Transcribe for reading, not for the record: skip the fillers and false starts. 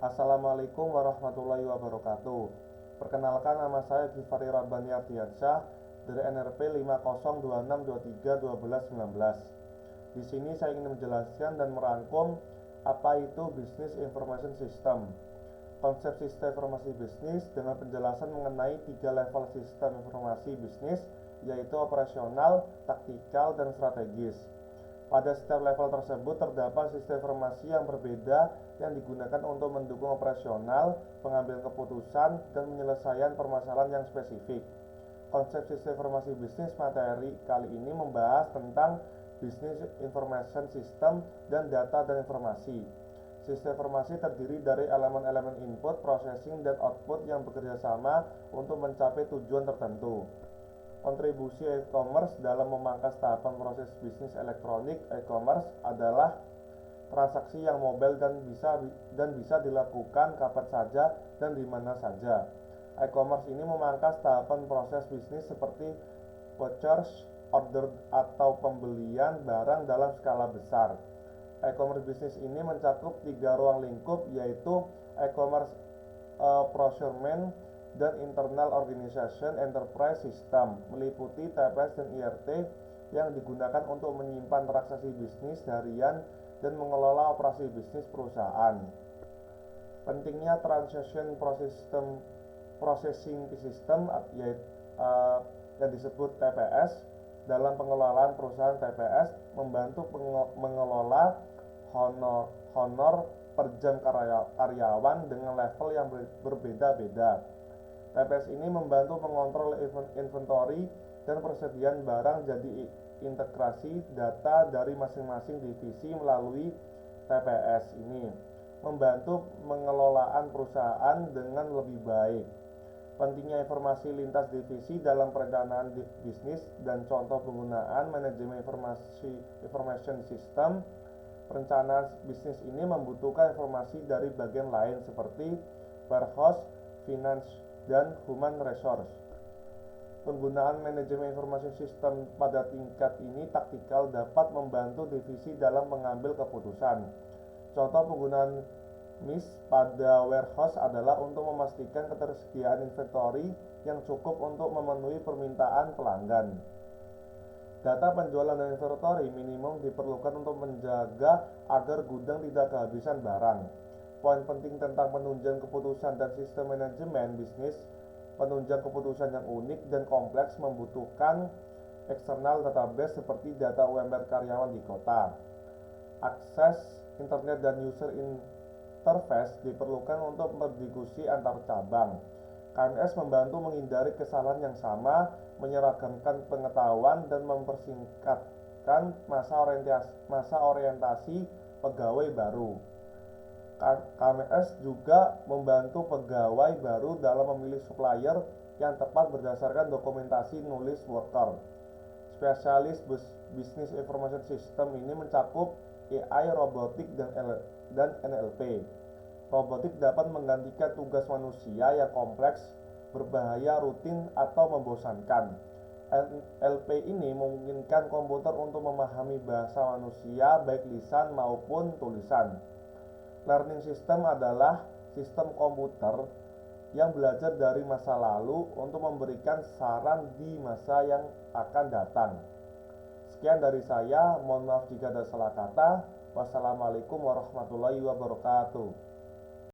Assalamualaikum warahmatullahi wabarakatuh. Perkenalkan, nama saya Givari Rabbani Ardiansyah dari NRP 5026231219. Di sini saya ingin menjelaskan dan merangkum apa itu Business Information System. Konsep sistem informasi bisnis dengan penjelasan mengenai 3 level sistem informasi bisnis, yaitu operasional, taktikal, dan strategis. Pada setiap level tersebut terdapat sistem informasi yang berbeda yang digunakan untuk mendukung operasional, pengambilan keputusan, dan penyelesaian permasalahan yang spesifik. Konsep sistem informasi bisnis materi kali ini membahas tentang Business Information System dan data dan informasi. Sistem informasi terdiri dari elemen-elemen input, processing, dan output yang bekerja sama untuk mencapai tujuan tertentu. Kontribusi e-commerce dalam memangkas tahapan proses bisnis elektronik e-commerce adalah transaksi yang mobile dan bisa dilakukan kapan saja dan di mana saja. E-commerce ini memangkas tahapan proses bisnis seperti purchase, order atau pembelian barang dalam skala besar. E-commerce bisnis ini mencakup 3 ruang lingkup, yaitu e-commerce procurement dan Internal Organization Enterprise System, meliputi TPS dan IRT yang digunakan untuk menyimpan transaksi bisnis harian dan mengelola operasi bisnis perusahaan. Pentingnya Transaction Processing System yang disebut TPS dalam pengelolaan perusahaan. TPS membantu mengelola honor per jam karyawan dengan level yang berbeda-beda. TPS ini membantu mengontrol inventory dan persediaan barang, jadi integrasi data dari masing-masing divisi melalui TPS ini membantu pengelolaan perusahaan dengan lebih baik. Pentingnya informasi lintas divisi dalam perencanaan bisnis dan contoh penggunaan manajemen information system. Perencanaan bisnis ini membutuhkan informasi dari bagian lain seperti warehouse, finance, dan human resource. Penggunaan manajemen information system pada tingkat ini taktikal dapat membantu divisi dalam mengambil keputusan. Contoh penggunaan MIS pada warehouse adalah untuk memastikan ketersediaan inventory yang cukup untuk memenuhi permintaan pelanggan. Data penjualan dan inventory minimum diperlukan untuk menjaga agar gudang tidak kehabisan barang. Poin penting tentang penunjang keputusan dan sistem manajemen bisnis. Penunjang keputusan yang unik dan kompleks membutuhkan eksternal database seperti data UMR karyawan di kota. Akses internet dan user interface diperlukan untuk berdiskusi antar cabang. KMS membantu menghindari kesalahan yang sama, menyeragamkan pengetahuan, dan mempersingkatkan masa orientasi pegawai baru. KMS juga membantu pegawai baru dalam memilih supplier yang tepat berdasarkan dokumentasi nulis worker. Spesialis Business Information System ini mencakup AI, robotik, dan NLP. Robotik dapat menggantikan tugas manusia yang kompleks, berbahaya, rutin, atau membosankan. NLP ini memungkinkan komputer untuk memahami bahasa manusia, baik lisan maupun tulisan. Learning system adalah sistem komputer yang belajar dari masa lalu untuk memberikan saran di masa yang akan datang. Sekian dari saya, mohon maaf jika ada salah kata. Wassalamualaikum warahmatullahi wabarakatuh.